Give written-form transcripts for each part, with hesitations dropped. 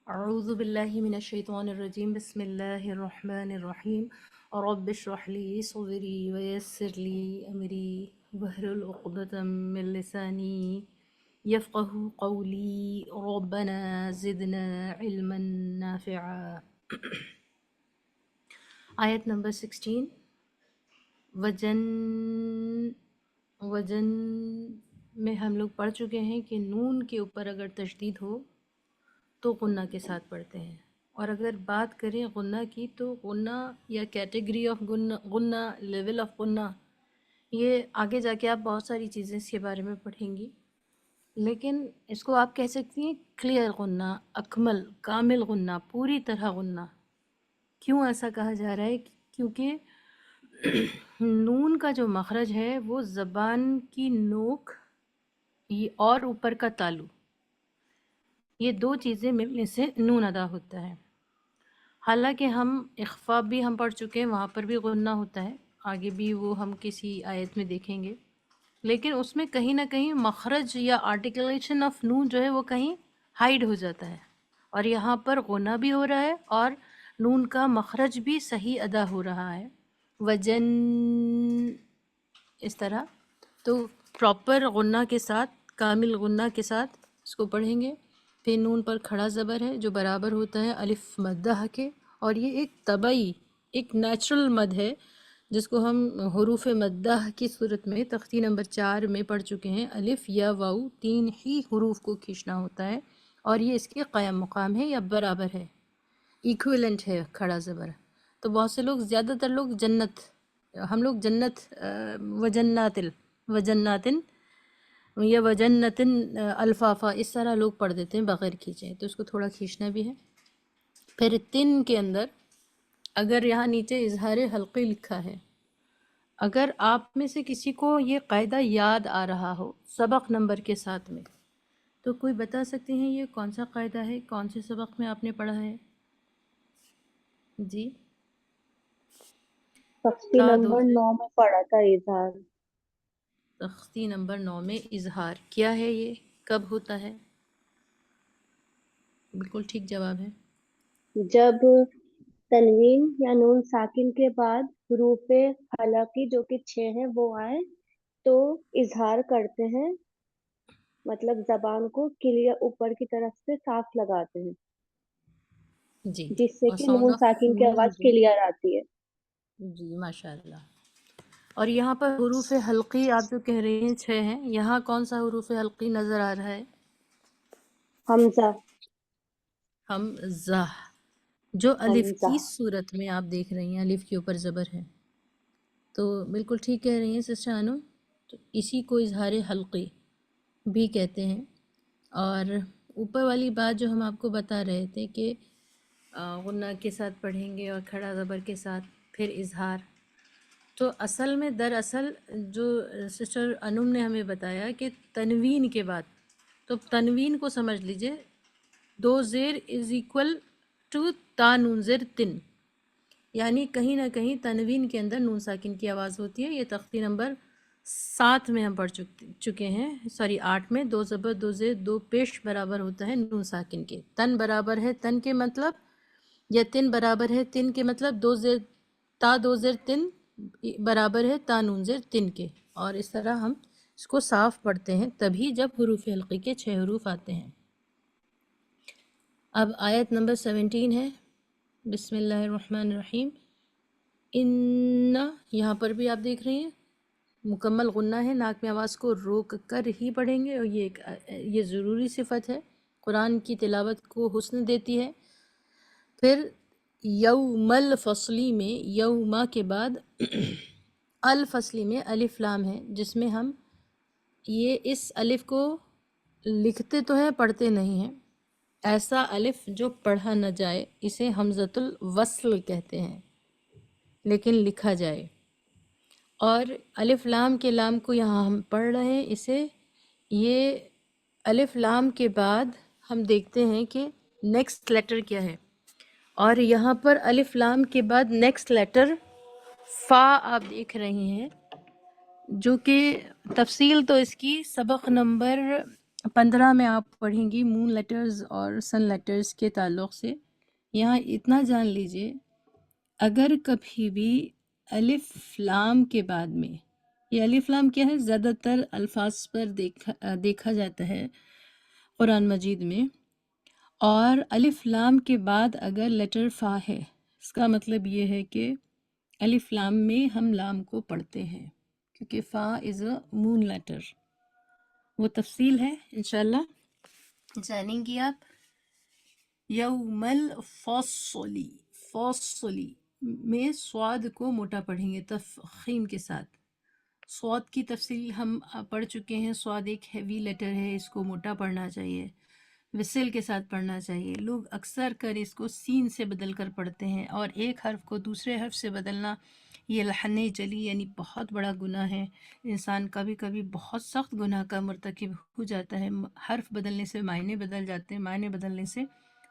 اعوذ باللہ من الشیطان الرجیم بسم اللہ الرحمن الرحیم رب اشرح لی صدری ویسر لی امری واحلل عقدۃ من لسانی یفقہوا قولی ربنا زدنا علما نافعا۔ آیت نمبر 16، وجن وجن میں ہم لوگ پڑھ چکے ہیں کہ نون کے اوپر اگر تشدید ہو تو غنہ کے ساتھ پڑھتے ہیں، اور اگر بات کریں غنہ کی تو غنہ یا کیٹیگری آف غنہ، لیول آف غنہ، یہ آگے جا کے آپ بہت ساری چیزیں اس کے بارے میں پڑھیں گی، لیکن اس کو آپ کہہ سکتی ہیں کلیئر غنہ، اکمل، کامل غنہ، پوری طرح غنہ۔ کیوں ایسا کہا جا رہا ہے؟ کیونکہ نون کا جو مخرج ہے وہ زبان کی نوک اور اوپر کا تالو، یہ دو چیزیں ملنے سے نون ادا ہوتا ہے۔ حالانکہ ہم اخفا بھی ہم پڑھ چکے ہیں، وہاں پر بھی غنہ ہوتا ہے، آگے بھی وہ ہم کسی آیت میں دیکھیں گے، لیکن اس میں کہیں نہ کہیں مخرج یا آرٹیکولیشن آف نون جو ہے وہ کہیں ہائیڈ ہو جاتا ہے، اور یہاں پر غنہ بھی ہو رہا ہے اور نون کا مخرج بھی صحیح ادا ہو رہا ہے، وجن، اس طرح۔ تو پراپر غنہ کے ساتھ، کامل غنہ کے ساتھ اس کو پڑھیں گے۔ پھر نون پر کھڑا زبر ہے جو برابر ہوتا ہے الف مدہ کے، اور یہ ایک طبعی، ایک نیچرل مد ہے جس کو ہم حروف مدہ کی صورت میں تختی نمبر 4 میں پڑھ چکے ہیں۔ الف یا واو، تین ہی حروف کو کھینچنا ہوتا ہے، اور یہ اس کے قائم مقام ہے یا برابر ہے، ایکویلنٹ ہے کھڑا زبر۔ تو بہت سے لوگ، زیادہ تر لوگ جنت، ہم لوگ جنت، وجناتن یا وجنتن الفافا، اس طرح لوگ پڑھ دیتے ہیں بغیر کھینچے، تو اس کو تھوڑا کھینچنا بھی ہے۔ پھر تن کے اندر اگر یہاں نیچے اظہار حلقی لکھا ہے، اگر آپ میں سے کسی کو یہ قاعدہ یاد آ رہا ہو سبق نمبر کے ساتھ میں، تو کوئی بتا سکتے ہیں یہ کون سا قاعدہ ہے، کون سے سبق میں آپ نے پڑھا ہے؟ جی، تختی نمبر 9 میں پڑھا تھا اظہار۔ تختی نمبر 9 میں اظہار کیا ہے، یہ کب ہوتا ہے؟ بالکل ٹھیک جواب ہے۔ جب تنوین یا نون ساکن کے بعد حروف حلقی جو کہ 6 ہیں وہ آئے تو اظہار کرتے ہیں، مطلب زبان کو کلیئر اوپر کی طرف سے صاف لگاتے ہیں، جی، جس سے اور کہ ساؤنڈ نون آف ساکن کی نون آواز جو، کلیئر آتی ہے۔ جی ماشاء اللہ۔ اور یہاں پر حروف حلقی آپ جو کہہ رہی ہیں 6 ہیں، یہاں کون سا حروف حلقی نظر آ رہا ہے؟ حمزہ، حمزہ، جو الف حمزہ۔ کی صورت میں آپ دیکھ رہی ہیں، الف کے اوپر زبر ہے، تو بالکل ٹھیک کہہ رہی ہیں سسٹر انو، تو اسی کو اظہار حلقی بھی کہتے ہیں۔ اور اوپر والی بات جو ہم آپ کو بتا رہے تھے کہ غنہ کے ساتھ پڑھیں گے اور کھڑا زبر کے ساتھ پھر اظہار، تو اصل میں دراصل جو سسٹر انم نے ہمیں بتایا کہ تنوین کے بعد، تو تنوین کو سمجھ لیجئے، دو زیر از ایکول ٹو تا نون زیر تن، یعنی کہیں نہ کہیں تنوین کے اندر نون ساکن کی آواز ہوتی ہے۔ یہ تختی نمبر 7 میں ہم پڑھ چکے ہیں، سوری 8 میں، 2 زبر 2 زیر 2 پیش برابر ہوتا ہے نون ساکن کے، تن برابر ہے تن کے مطلب، یا تن برابر ہے تن کے مطلب، 2 زیر تا 2 زیر تن برابر ہے تا نون زیر تن کے، اور اس طرح ہم اس کو صاف پڑھتے ہیں، تبھی جب حروف حلقی کے 6 حروف آتے ہیں۔ اب آیت نمبر 17 ہے، بسم اللہ الرحمن الرحیم۔ ان، یہاں پر بھی آپ دیکھ رہے ہیں مکمل غنہ ہے، ناک میں آواز کو روک کر ہی پڑھیں گے، اور یہ ضروری صفت ہے، قرآن کی تلاوت کو حسن دیتی ہے۔ پھر یوم الفصلی میں، یوما کے بعد الفصلی میں الف لام ہے، جس میں ہم یہ اس الف کو لکھتے تو ہیں، پڑھتے نہیں ہیں۔ ایسا الف جو پڑھا نہ جائے اسے حمزۃ الوصل کہتے ہیں، لیکن لکھا جائے۔ اور الف لام کے لام کو یہاں ہم پڑھ رہے ہیں، اسے، یہ الف لام کے بعد ہم دیکھتے ہیں کہ نیکسٹ لیٹر کیا ہے، اور یہاں پر الف لام کے بعد نیکسٹ لیٹر فا آپ دیکھ رہے ہیں، جو کہ تفصیل تو اس کی سبق نمبر 15 میں آپ پڑھیں گی مون لیٹرز اور سن لیٹرز کے تعلق سے۔ یہاں اتنا جان لیجئے، اگر کبھی بھی الف لام کے بعد میں، یہ الف لام کیا ہے، زیادہ تر الفاظ پر دیکھا جاتا ہے قرآن مجید میں، اور الف لام کے بعد اگر لیٹر فا ہے، اس کا مطلب یہ ہے کہ الف لام میں ہم لام کو پڑھتے ہیں، کیونکہ فا از اے مون لیٹر۔ وہ تفصیل ہے انشاءاللہ جانیں گی آپ۔ یوم الفصلی، فصلی میں صاد کو موٹا پڑھیں گے تفخیم کے ساتھ۔ صاد کی تفصیل ہم پڑھ چکے ہیں، صاد ایک ہیوی لیٹر ہے، اس کو موٹا پڑھنا چاہیے، وسل کے ساتھ پڑھنا چاہیے۔ لوگ اکثر کر اس کو سین سے بدل کر پڑھتے ہیں، اور ایک حرف کو دوسرے حرف سے بدلنا یہ لحن جلی یعنی بہت بڑا گناہ ہے۔ انسان کبھی کبھی بہت سخت گناہ کا مرتکب ہو جاتا ہے۔ حرف بدلنے سے معنی بدل جاتے ہیں، معنی بدلنے سے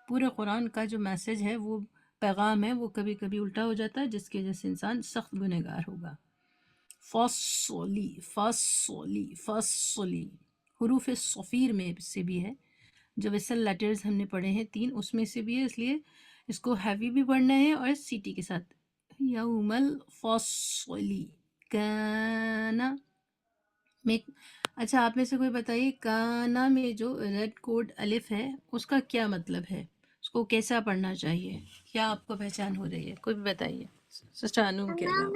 پورے قرآن کا جو میسج ہے، وہ پیغام ہے، وہ کبھی کبھی الٹا ہو جاتا ہے، جس کی وجہ سے انسان سخت گنہگار ہوگا۔ فصلی، فصلی، فصلی حروف صفیر میں سے بھی ہے، جو ویسل لیٹرز ہم نے پڑھے ہیں 3، اس میں سے بھی ہے، اس لیے اس کو ہیوی بھی پڑھنا ہے اور سیٹی کے ساتھ۔ یوم الفصلی کانا میں، اچھا آپ میں سے کوئی بتائیے کانا میں جو ریڈ کوڈ الف ہے اس کا کیا مطلب ہے، اس کو کیسا پڑھنا چاہیے، کیا آپ کو پہچان ہو رہی ہے، کوئی بھی بتائیے سسٹر انوم کے علاوہ۔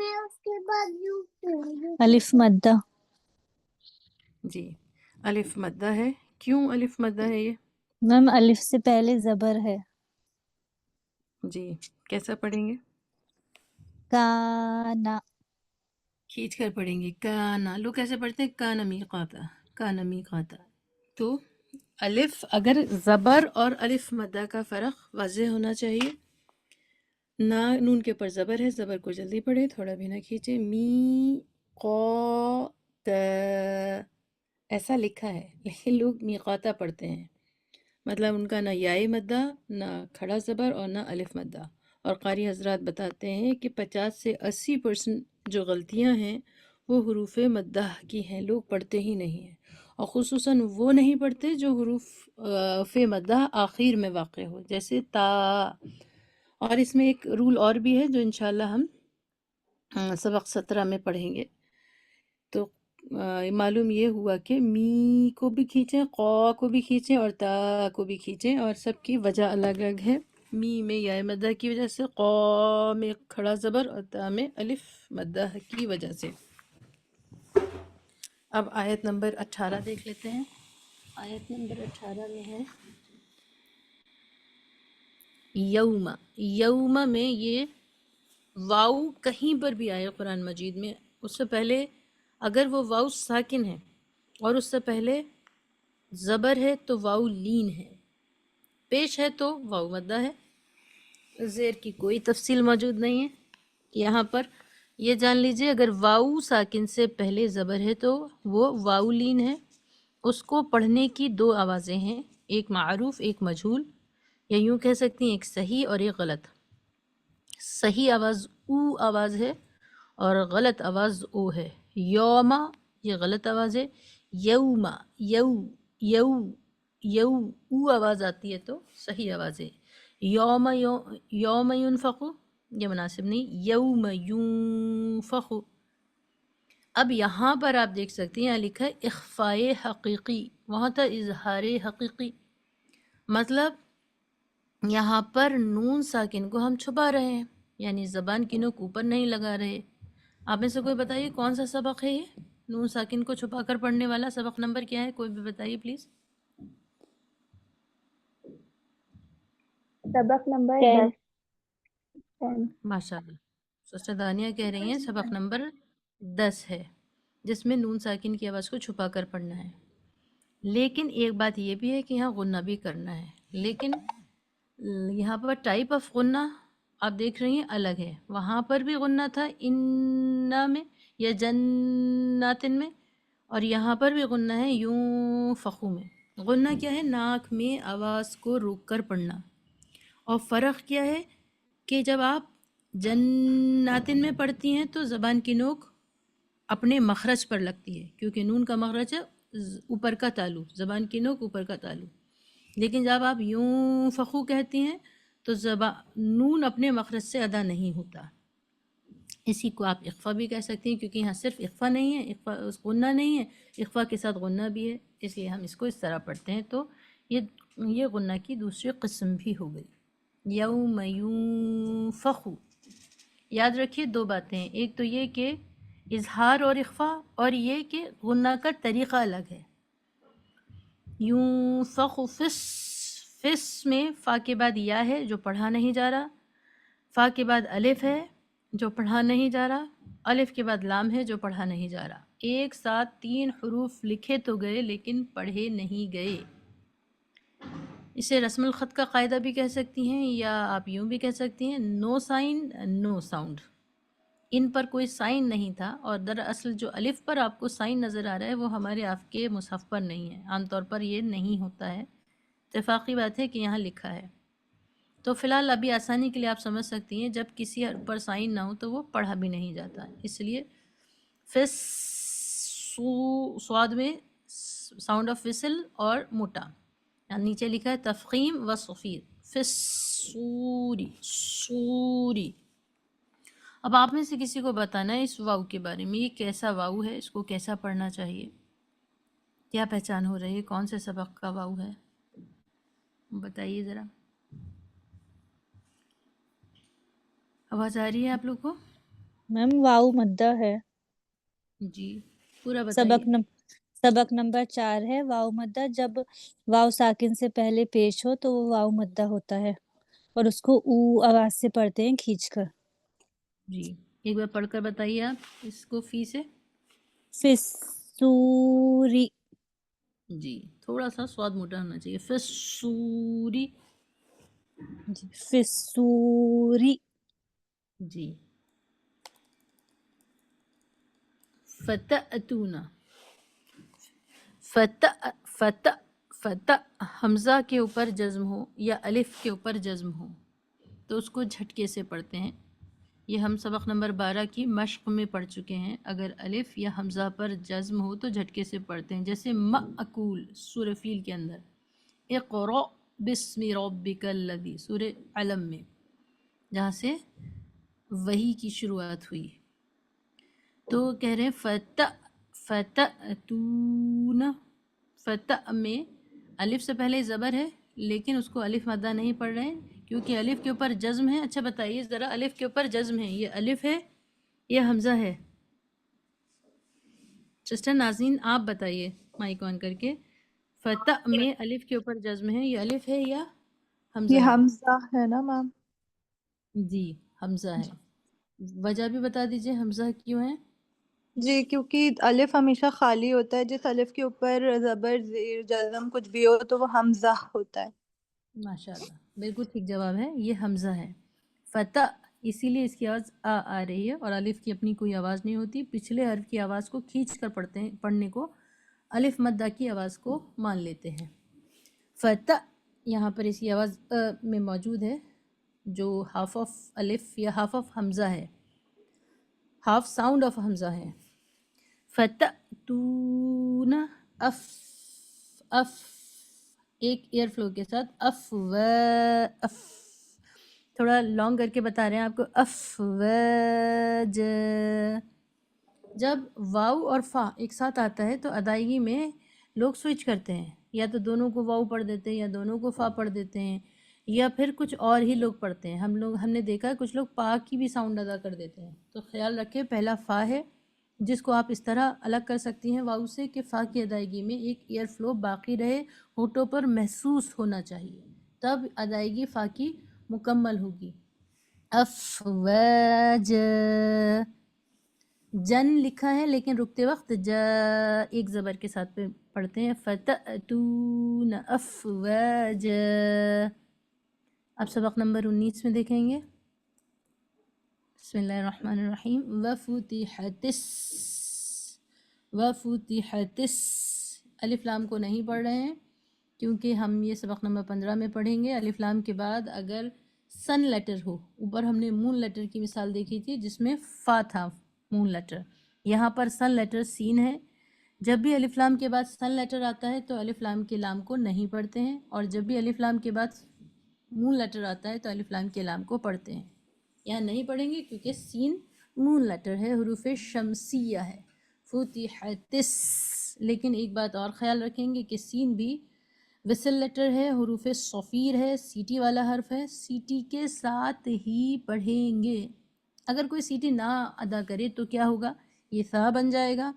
الف مدہ۔ جی الف مدہ ہے، کیوں الف مدہ ہے یہ؟ میم الف سے پہلے زبر ہے۔ جی کیسا پڑھیں گے؟ کانا۔ کھینچ کر پڑھیں گے، کانا۔ لوگ کیسے پڑھتے ہیں؟ کانا میقاتا، کانا میقاتا۔ تو الف، اگر زبر اور الف مدہ کا فرق واضح ہونا چاہیے۔ نہ نون کے اوپر زبر ہے، زبر کو جلدی پڑھے، تھوڑا بھی نہ کھینچے۔ می قا ایسا لکھا ہے، لیکن لوگ میقاتا پڑھتے ہیں، مطلب ان کا نہ یائے مدہ، نہ کھڑا زبر اور نہ الف مدہ۔ اور قاری حضرات بتاتے ہیں کہ 50 سے 80% جو غلطیاں ہیں وہ حروف مدہ کی ہیں، لوگ پڑھتے ہی نہیں ہیں، اور خصوصاً وہ نہیں پڑھتے جو حروف مدہ آخر میں واقع ہو، جیسے تا۔ اور اس میں ایک رول اور بھی ہے جو انشاءاللہ ہم سبق 17 میں پڑھیں گے۔ تو معلوم یہ ہوا کہ می کو بھی کھینچیں، قا کو بھی کھینچیں اور تا کو بھی کھینچیں، اور سب کی وجہ الگ الگ ہے۔ می میں یا مدہ کی وجہ سے، قا میں کھڑا زبر، اور تا میں الف مدہ کی وجہ سے۔ اب آیت نمبر 18 دیکھ لیتے ہیں۔ آیت نمبر 18 میں ہے یوم۔ یوم میں یہ واو کہیں پر بھی آئے قرآن مجید میں، اس سے پہلے اگر وہ واو ساکن ہے اور اس سے پہلے زبر ہے تو واو لین ہے، پیش ہے تو واو مدہ ہے، زیر کی کوئی تفصیل موجود نہیں ہے یہاں پر۔ یہ جان لیجئے اگر واو ساکن سے پہلے زبر ہے تو وہ واو لین ہے۔ اس کو پڑھنے کی 2 آوازیں ہیں، ایک معروف ایک مجہول، یا یوں کہہ سکتی ہیں ایک صحیح اور ایک غلط۔ صحیح آواز او آواز ہے اور غلط آواز او ہے۔ یوما یہ غلط آواز ہے، یوما یو یو یو او آواز آتی ہے تو صحیح آواز ہے۔ یوم یوم ینفخ یہ مناسب نہیں، یوم ینفخ۔ اب یہاں پر آپ دیکھ سکتے ہیں یہاں لکھا ہے اخفائے حقیقی، وہاں تھا اظہار حقیقی، مطلب یہاں پر نون ساکن کو ہم چھپا رہے ہیں، یعنی زبان کی نوک اوپر نہیں لگا رہے۔ آپ میں سے کوئی بتائیے کون سا سبق ہے یہ نون ساکن کو چھپا کر پڑھنے والا؟ سبق نمبر کیا ہے، کوئی بھی بتائیے پلیز۔ سبق نمبر 10۔ 10۔ ماشاء اللہ، سسٹر دانیہ کہہ رہی ہیں سبق نمبر 10 ہے، جس میں نون ساکن کی آواز کو چھپا کر پڑھنا ہے۔ لیکن ایک بات یہ بھی ہے کہ یہاں غنہ بھی کرنا ہے، لیکن یہاں پر ٹائپ آف غنہ آپ دیکھ رہی ہیں الگ ہے۔ وہاں پر بھی غنہ تھا انا میں یا جناتن میں، اور یہاں پر بھی غنہ ہے یوں فخو میں۔ غنہ کیا ہے؟ ناک میں آواز کو روک کر پڑھنا، اور فرق کیا ہے کہ جب آپ جناتن میں پڑھتی ہیں تو زبان کی نوک اپنے مخرج پر لگتی ہے، کیونکہ نون کا مخرج ہے اوپر کا تالو، زبان کی نوک اوپر کا تالو، لیکن جب آپ یوں فخو کہتی ہیں تو نون اپنے مخرج سے ادا نہیں ہوتا. اسی کو آپ اخفا بھی کہہ سکتی ہیں، کیونکہ یہاں صرف اخفا نہیں ہے، اخفا غنہ نہیں ہے، اخفا کے ساتھ غنہ بھی ہے، اس لیے ہم اس کو اس طرح پڑھتے ہیں. تو یہ غنہ کی دوسری قسم بھی ہو گئی. یوم ینفخ. یاد رکھیے دو باتیں، ایک تو یہ کہ اظہار اور اخفا، اور یہ کہ غنہ کا طریقہ الگ ہے. ینفخ فس میں فا کے بعد یا ہے جو پڑھا نہیں جا رہا، فا کے بعد الف ہے جو پڑھا نہیں جا رہا، الف کے بعد لام ہے جو پڑھا نہیں جا رہا. ایک ساتھ 3 حروف لکھے تو گئے لیکن پڑھے نہیں گئے. اسے رسم الخط کا قاعدہ بھی کہہ سکتی ہیں، یا آپ یوں بھی کہہ سکتی ہیں نو سائن نو ساؤنڈ. ان پر کوئی سائن نہیں تھا، اور دراصل جو الف پر آپ کو سائن نظر آ رہا ہے وہ ہمارے آپ کے مصحف پر نہیں ہے. عام طور پر یہ نہیں ہوتا ہے، اتفاقی بات ہے کہ یہاں لکھا ہے. تو فی الحال ابھی آسانی کے لیے آپ سمجھ سکتی ہیں جب کسی پر سائن نہ ہو تو وہ پڑھا بھی نہیں جاتا. اس لیے فس سواد میں ساؤنڈ آف وسل اور موٹا، یعنی نیچے لکھا ہے تفخیم و صفیر، فس سوری سوری. اب آپ میں سے کسی کو بتانا ہے اس واو کے بارے میں، یہ کیسا واو ہے، اس کو کیسا پڑھنا چاہیے، کیا پہچان ہو رہی ہے، کون سے سبق کا واو ہے، بتائیے ذرا. آواز آ رہی ہے آپ لوگ کو؟ میم واو مدہ ہے. جی پورا بتائیے. سبق نمبر 4 ہے واو مدہ. جب واو ساکن سے پہلے پیش ہو تو وہ واو مدہ ہوتا ہے، اور اس کو او آواز سے پڑھتے ہیں کھینچ کر. جی ایک بار پڑھ کر بتائیے آپ اس کو فی سے. فسوری. جی تھوڑا سا سواد موٹا ہونا چاہیے. فسوری. جی فسوری. جی فتأتونا. فتح حمزہ کے اوپر جزم ہو یا الف کے اوپر جزم ہو تو اس کو جھٹکے سے پڑھتے ہیں. یہ ہم سبق نمبر 12 کی مشق میں پڑھ چکے ہیں. اگر الف یا حمزہ پر جزم ہو تو جھٹکے سے پڑھتے ہیں، جیسے مأکول سورہ فیل کے اندر، اقرأ بسم ربک الذی سورہ علم میں، جہاں سے وحی کی شروعات ہوئی. تو کہہ رہے ہیں فتأتون. فتح میں الف سے پہلے زبر ہے، لیکن اس کو الف مدہ نہیں پڑھ رہے ہیں کیونکہ الف کے اوپر جزم ہے. اچھا بتائیے ذرا، الف کے اوپر جزم ہے، یہ الف ہے یا حمزہ ہے؟ سسٹر ناظرین آپ بتائیے مائک آن کر کے، فتح میں الف کے اوپر جزم ہے، یہ الف ہے یا حمزہ یہ ہے؟ حمزہ ہے نا میم؟ جی حمزہ ہے. وجہ بھی بتا دیجئے حمزہ کیوں ہے؟ جی کیونکہ الف ہمیشہ خالی ہوتا ہے، جس الف کے اوپر زبر زیر جزم کچھ بھی ہو تو وہ حمزہ ہوتا ہے. ماشاءاللہ بالکل ٹھیک جواب ہے، یہ حمزہ ہے. فتح اسی لیے اس کی آواز آ رہی ہے، اور الف کی اپنی کوئی آواز نہیں ہوتی. پچھلے حرف کی آواز کو کھینچ کر پڑھتے ہیں، پڑھنے کو الف مدہ کی آواز کو مان لیتے ہیں. فتح یہاں پر اس کی آواز میں موجود ہے، جو ہاف آف الف یا ہاف آف حمزہ ہے، ہاف ساؤنڈ آف حمزہ ہے. فتأتون اف اف ایک ایئر فلو کے ساتھ اف تھوڑا لانگ کر کے بتا رہے ہیں آپ کو. افواج. جب واو اور فا ایک ساتھ آتا ہے تو ادائیگی میں لوگ سوئچ کرتے ہیں، یا تو دونوں کو واو پڑھ دیتے ہیں یا دونوں کو فا پڑھ دیتے ہیں، یا پھر کچھ اور ہی لوگ پڑھتے ہیں. ہم نے دیکھا ہے کچھ لوگ پا کی بھی ساؤنڈ ادا کر دیتے ہیں. تو خیال رکھیں پہلا فا ہے، جس کو آپ اس طرح الگ کر سکتی ہیں واو سے کہ فا کی ادائیگی میں ایک ایئر فلو باقی رہے، ہونٹوں پر محسوس ہونا چاہیے، تب ادائیگی فا کی مکمل ہوگی. افواج. جن لکھا ہے لیکن رکتے وقت جا ایک زبر کے ساتھ پڑھتے ہیں. فتأتون افواج. اب سبق نمبر 19 میں دیکھیں گے. بسم اللہ الرحمن الرحیم. وفتحت الف لام کو نہیں پڑھ رہے ہیں کیونکہ ہم یہ سبق نمبر 15 میں پڑھیں گے. الف لام کے بعد اگر سن لیٹر ہو، اوپر ہم نے مون لیٹر کی مثال دیکھی تھی جس میں فا تھا مون لیٹر، یہاں پر سن لیٹر سین ہے، جب بھی الف لام کے بعد سن لیٹر آتا ہے تو الف لام کے لام کو نہیں پڑھتے ہیں، اور جب بھی الف لام کے بعد نون لیٹر آتا ہے تو الف لام کے لام کو پڑھتے ہیں۔ یہاں نہیں پڑھیں گے کیونکہ سین نون لیٹر ہے، حروف شمسیہ ہے، فتحت الس۔ لیکن ایک بات اور خیال رکھیں گے کہ سین بھی وصل لیٹر ہے، حروف صفیر ہے، سیٹی والا حرف ہے، سیٹی کے ساتھ ہی پڑھیں گے۔ اگر کوئی سیٹی نہ ادا کرے تو کیا ہوگا؟ یہ سا بن جائے گا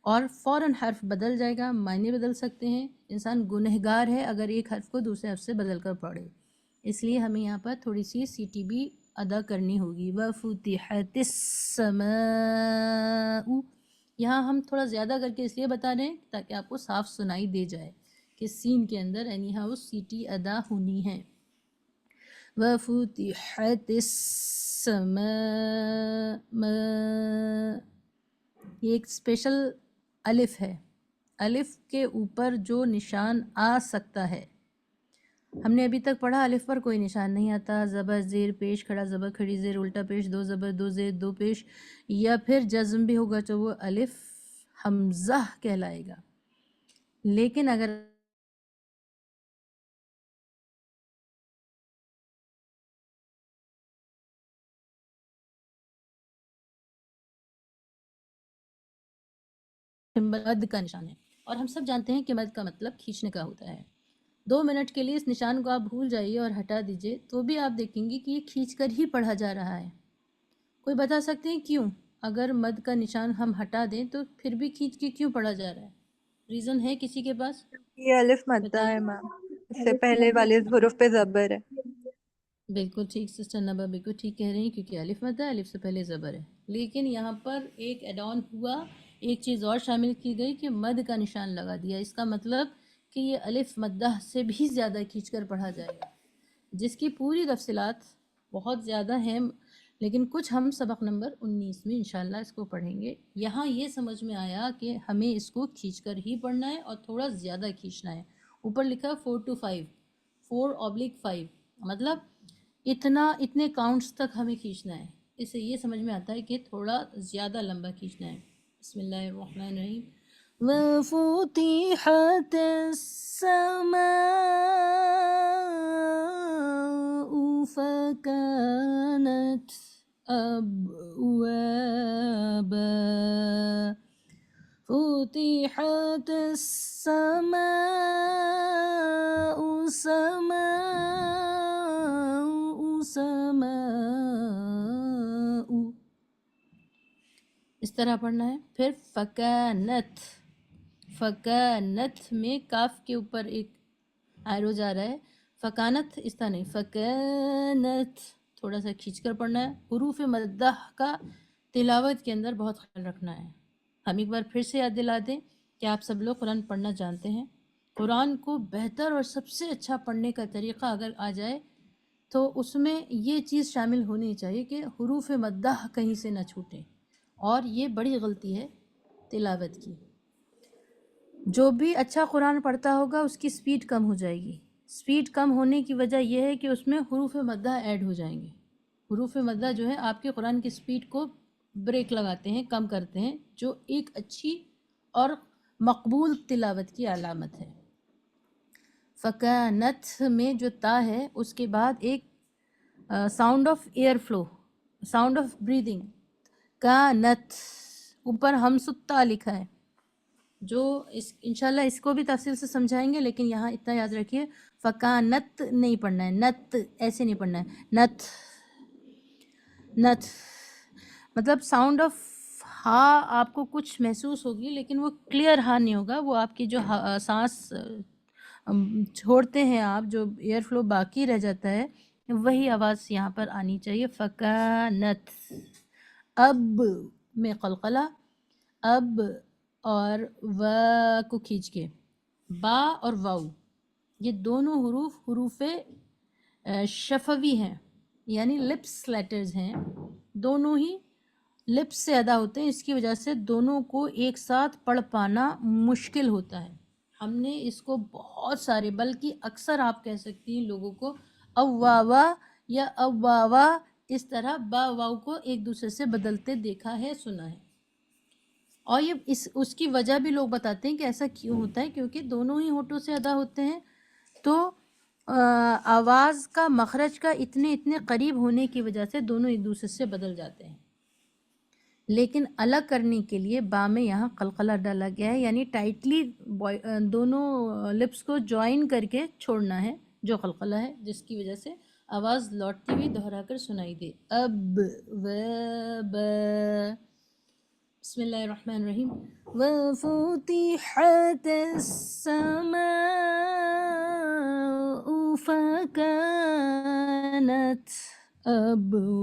اور فوراً حرف بدل جائے گا، معنی بدل سکتے ہیں، انسان گنہگار ہے اگر ایک حرف کو دوسرے حرف سے بدل کر پڑھے۔ اس لیے ہمیں یہاں پر تھوڑی سی سیٹی بھی ادا کرنی ہوگی۔ وَفُتِحَتِ السَّمَاءُ، یہاں ہم تھوڑا زیادہ کر کے اس لیے بتا رہے ہیں تاکہ آپ کو صاف سنائی دے جائے کہ سین کے اندر اینی ہاؤ سیٹی ادا ہونی ہے۔ وَفُتِحَتِ السَّمَاءُ، یہ ایک اسپیشل الف ہے، الف کے اوپر جو نشان آ سکتا ہے، ہم نے ابھی تک پڑھا الف پر کوئی نشان نہیں آتا، زبر زیر پیش کھڑا زبر کھڑی زیر الٹا پیش دو زبر دو زیر دو پیش، یا پھر جزم بھی ہوگا تو وہ الف حمزہ کہلائے گا۔ لیکن اگر مد کا نشان ہے، اور ہم سب جانتے ہیں کہ مد کا مطلب کھینچنے کا ہوتا ہے۔ 2 منٹ کے لیے اس نشان کو آپ بھول جائیے اور ہٹا دیجئے تو بھی آپ دیکھیں گے کہ یہ کھینچ کر ہی پڑھا جا رہا ہے۔ کوئی بتا سکتے ہیں کیوں؟ اگر مد کا نشان ہم ہٹا دیں تو پھر بھی کھینچ کے کیوں پڑھا جا رہا ہے؟ ریزن ہے کسی کے پاس؟ یہ الف مدہ بتائیے۔ ہے میم، اس سے پہلے والے حروف پہ زبر ہے۔ بالکل ٹھیک سسٹر نبا، بالکل ٹھیک کہہ رہی ہیں، کیونکہ الف مد ہے، الف سے پہلے زبر ہے۔ لیکن یہاں پر ایک ایڈ آن ہوا، ایک چیز اور شامل کی گئی کہ مد کا نشان لگا دیا۔ اس کا مطلب کہ یہ الف مدہ سے بھی زیادہ کھینچ کر پڑھا جائے گا، جس کی پوری تفصیلات بہت زیادہ ہیں، لیکن کچھ ہم سبق نمبر 19 میں انشاءاللہ اس کو پڑھیں گے۔ یہاں یہ سمجھ میں آیا کہ ہمیں اس کو کھینچ کر ہی پڑھنا ہے اور تھوڑا زیادہ کھینچنا ہے۔ اوپر لکھا 4 to 5، 4/5، مطلب اتنے کاؤنٹس تک ہمیں کھینچنا ہے۔ اس سے یہ سمجھ میں آتا ہے کہ تھوڑا زیادہ لمبا کھینچنا ہے۔ بسم اللہ الرحمن الرحیم۔ وَفُتِحَتِ السَّمَاءُ فَكَانَتْ أَبْوَابًا، فُتِحَتِ السَّمَاءُ سماء، اس طرح پڑھنا ہے۔ پھر فکانت، فکانت میں کاف کے اوپر ایک ایرو جا رہا ہے، فکانت اس طرح نہیں، فکانت تھوڑا سا کھینچ کر پڑھنا ہے۔ حروف مدہ کا تلاوت کے اندر بہت خیال رکھنا ہے۔ ہم ایک بار پھر سے یاد دلا دیں کہ آپ سب لوگ قرآن پڑھنا جانتے ہیں۔ قرآن کو بہتر اور سب سے اچھا پڑھنے کا طریقہ اگر آ جائے تو اس میں یہ چیز شامل ہونی چاہیے کہ حروف مدہ کہیں سے نہ چھوٹیں، اور یہ بڑی غلطی ہے تلاوت کی۔ جو بھی اچھا قرآن پڑھتا ہوگا اس کی سپیڈ کم ہو جائے گی۔ سپیڈ کم ہونے کی وجہ یہ ہے کہ اس میں حروف مدہ ایڈ ہو جائیں گے۔ حروف مدہ جو ہے آپ کے قرآن کی سپیڈ کو بریک لگاتے ہیں، کم کرتے ہیں، جو ایک اچھی اور مقبول تلاوت کی علامت ہے۔ فکانت میں جو تا ہے اس کے بعد ایک sound of air flow, sound of breathing, کانت، اوپر ہمستا لکھا ہے، جو انشاءاللہ اس کو بھی تفصیل سے سمجھائیں گے، لیکن یہاں اتنا یاد رکھیے فکانت نہیں پڑھنا ہے، نت ایسے نہیں پڑھنا ہے، نت، نت مطلب ساؤنڈ آف ہا آپ کو کچھ محسوس ہوگی لیکن وہ کلیئر ہا نہیں ہوگا، وہ آپ کی جو سانس چھوڑتے ہیں آپ، جو ایئر فلو باقی رہ جاتا ہے، وہی آواز یہاں پر آنی چاہیے۔ فکانت، اب میں قلقلہ، اب اور و کو کھینچ کے، با اور واو یہ دونوں حروف شفوی ہیں، یعنی لپس لیٹرز ہیں، دونوں ہی لپس سے ادا ہوتے ہیں، اس کی وجہ سے دونوں کو ایک ساتھ پڑھ پانا مشکل ہوتا ہے۔ ہم نے اس کو بہت سارے، بلکہ اکثر آپ کہہ سکتی ہیں لوگوں کو اواوا یا اواوا اس طرح با واو کو ایک دوسرے سے بدلتے دیکھا ہے، سنا ہے۔ اور یہ اس کی وجہ بھی لوگ بتاتے ہیں کہ ایسا کیوں ہوتا ہے، کیونکہ دونوں ہی ہونٹوں سے ادا ہوتے ہیں، تو آواز کا مخرج کا اتنے قریب ہونے کی وجہ سے دونوں ایک دوسرے سے بدل جاتے ہیں، لیکن الگ کرنے کے لیے با میں یہاں قلقلہ ڈالا گیا ہے، یعنی ٹائٹلی دونوں لپس کو جوائن کر کے چھوڑنا ہے، جو قلقلہ ہے، جس کی وجہ سے آواز لوٹتی ہوئی دہرا کر سنائی دے. اب و ب. بسم اللہ الرحمن الرحیم. وفتحت السماء فكانت أبوابا.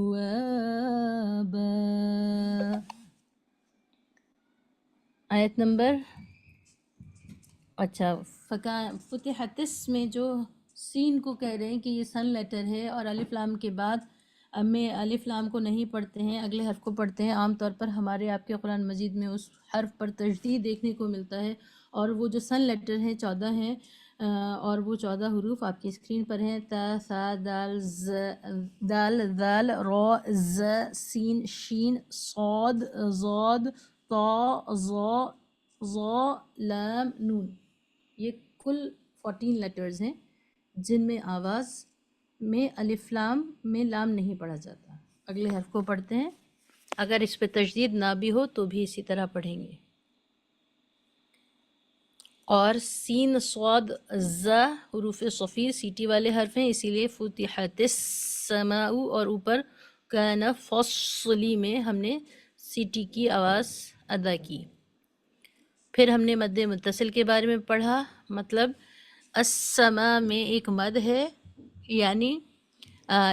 آیت نمبر فتحت میں جو سین کو کہہ رہے ہیں کہ یہ سن لیٹر ہے، اور الف لام کے بعد میں الف لام کو نہیں پڑھتے ہیں، اگلے حرف کو پڑھتے ہیں. عام طور پر ہمارے آپ کے قرآن مجید میں اس حرف پر تشدید دیکھنے کو ملتا ہے، اور وہ جو سن لیٹر ہیں 14 ہیں، اور وہ 14 حروف آپ کی اسکرین پر ہیں: تا، ثا، دال، ذال، را، ز، سین، شین، صاد، ضاد، طا، ظا، ظا، لام، نون. یہ کل 14 لیٹرز ہیں جن میں آواز میں الف لام میں لام نہیں پڑھا جاتا، اگلے حرف کو پڑھتے ہیں. اگر اس پہ تشدید نہ بھی ہو تو بھی اسی طرح پڑھیں گے. اور سین، صاد، ز حروف صفیر سیٹی والے حرف ہیں، اسی لیے فتحت السماء، اور اوپر کان فصلی میں ہم نے سیٹی کی آواز ادا کی. پھر ہم نے مد متصل کے بارے میں پڑھا، مطلب السماء میں ایک مد ہے، یعنی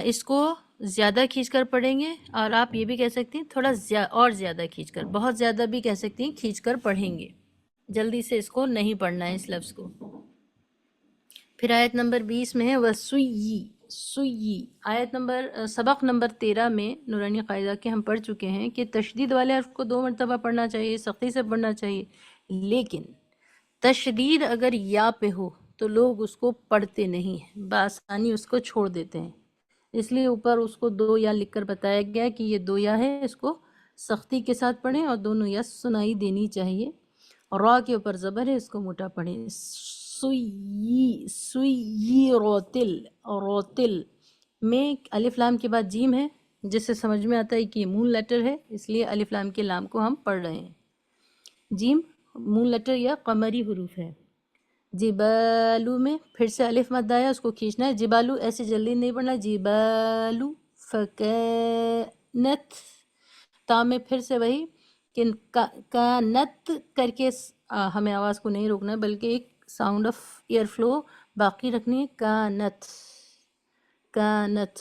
اس کو زیادہ کھینچ کر پڑھیں گے، اور آپ یہ بھی کہہ سکتے ہیں تھوڑا اور زیادہ کھینچ کر، بہت زیادہ بھی کہہ سکتے ہیں کھینچ کر پڑھیں گے، جلدی سے اس کو نہیں پڑھنا ہے اس لفظ کو. پھر آیت نمبر 20 میں ہے وَسُيِّ، سُيِّ. آیت نمبر سبق نمبر 13 میں نورانی قاعدہ کے ہم پڑھ چکے ہیں کہ تشدید والے حرف کو 2 مرتبہ پڑھنا چاہیے، سختی سے پڑھنا چاہیے، لیکن تشدید اگر یا پہ ہو تو لوگ اس کو پڑھتے نہیں ہیں، بآسانی اس کو چھوڑ دیتے ہیں. اس لیے اوپر اس کو 2 یا لکھ کر بتایا گیا کہ یہ 2 یا ہے، اس کو سختی کے ساتھ پڑھیں، اور دونوں یا سنائی دینی چاہیے. را کے اوپر زبر ہے، اس کو موٹا پڑھیں. سُيِّ، سُيِّ، روتل. روتل میں الف لام کے بعد جیم ہے، جس سے سمجھ میں آتا ہے کہ یہ مون لیٹر ہے، اس لیے الف لام کے لام کو ہم پڑھ رہے ہیں. جیم مون لیٹر یا قمری حروف ہے. جبالو میں پھر سے الف مد آیا، اس کو کھینچنا ہے. جبالو ایسے جلدی نہیں پڑھنا، جبالو. فکانت تا میں پھر سے وہی کہ کانت کر کے ہمیں آواز کو نہیں روکنا ہے، بلکہ ایک ساؤنڈ آف ایئر فلو باقی رکھنی ہے. کانت، کانت.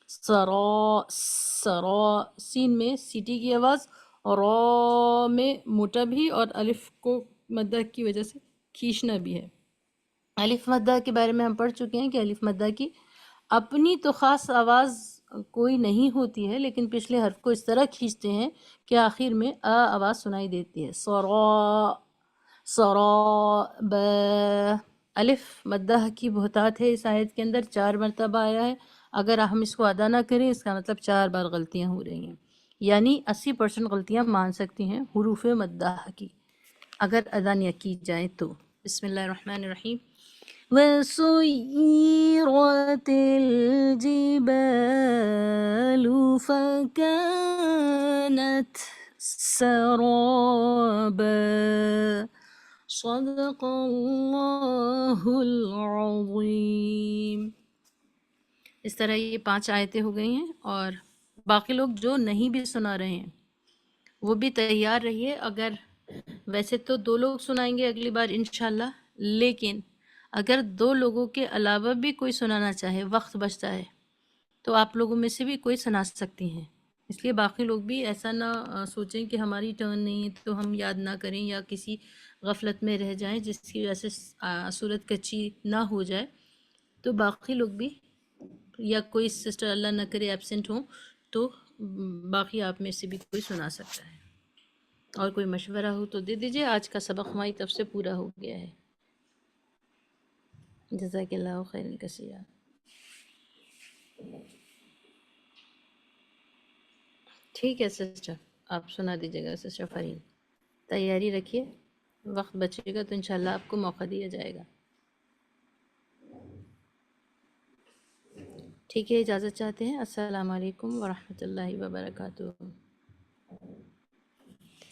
سرا، سرا. سین میں سیٹی کی آواز، اور را میں موٹا بھی، اور الف کو مدہ کی وجہ سے کھینچنا بھی ہے. الف مدہ کے بارے میں ہم پڑھ چکے ہیں کہ الف مدہ کی اپنی تو خاص آواز کوئی نہیں ہوتی ہے، لیکن پچھلے حرف کو اس طرح کھینچتے ہیں کہ آخر میں آواز سنائی دیتی ہے. سرا، سرا، ب. الف مدہ کی بہتات ہے اس آیت کے اندر، 4 مرتبہ آیا ہے. اگر ہم اس کو ادا نہ کریں اس کا مطلب 4 بار غلطیاں ہو رہی ہیں، یعنی 80% غلطیاں مان سکتی ہیں حروف مدہ کی اگر ادا نہ کی جائیں تو. بسم اللہ الرحمن الرحیم. وَسُيِّرَتِ الْجِبَالُ فَكَانَتْ سَرَابًا. صدق اللہ العظیم. اس طرح یہ 5 آیتیں ہو گئی ہیں، اور باقی لوگ جو نہیں بھی سنا رہے ہیں وہ بھی تیار رہیے. اگر ویسے تو 2 لوگ سنائیں گے اگلی بار انشاءاللہ، لیکن اگر 2 لوگوں کے علاوہ بھی کوئی سنانا چاہے، وقت بچتا ہے، تو آپ لوگوں میں سے بھی کوئی سنا سکتی ہیں. اس لیے باقی لوگ بھی ایسا نہ سوچیں کہ ہماری ٹرن نہیں ہے تو ہم یاد نہ کریں یا کسی غفلت میں رہ جائیں جس کی وجہ سے صورت کچی نہ ہو جائے. تو باقی لوگ بھی، یا کوئی سسٹر اللہ نہ کرے ایبسنٹ ہوں تو باقی آپ میں سے بھی کوئی سنا سکتا ہے. اور کوئی مشورہ ہو تو دے دیجیے. آج کا سبق ہماری طرف سے پورا ہو گیا ہے. جزاک اللہ خیرا کثیرا. ٹھیک ہے سسٹر، آپ سنا دیجیے گا سسٹر فرین. تیاری رکھیے، وقت بچے گا تو انشاءاللہ آپ کو موقع دیا جائے گا. ٹھیک ہے، اجازت چاہتے ہیں. السلام علیکم ورحمۃ اللہ وبرکاتہ.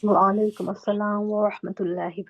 وعلیکم السلام ورحمۃ اللہ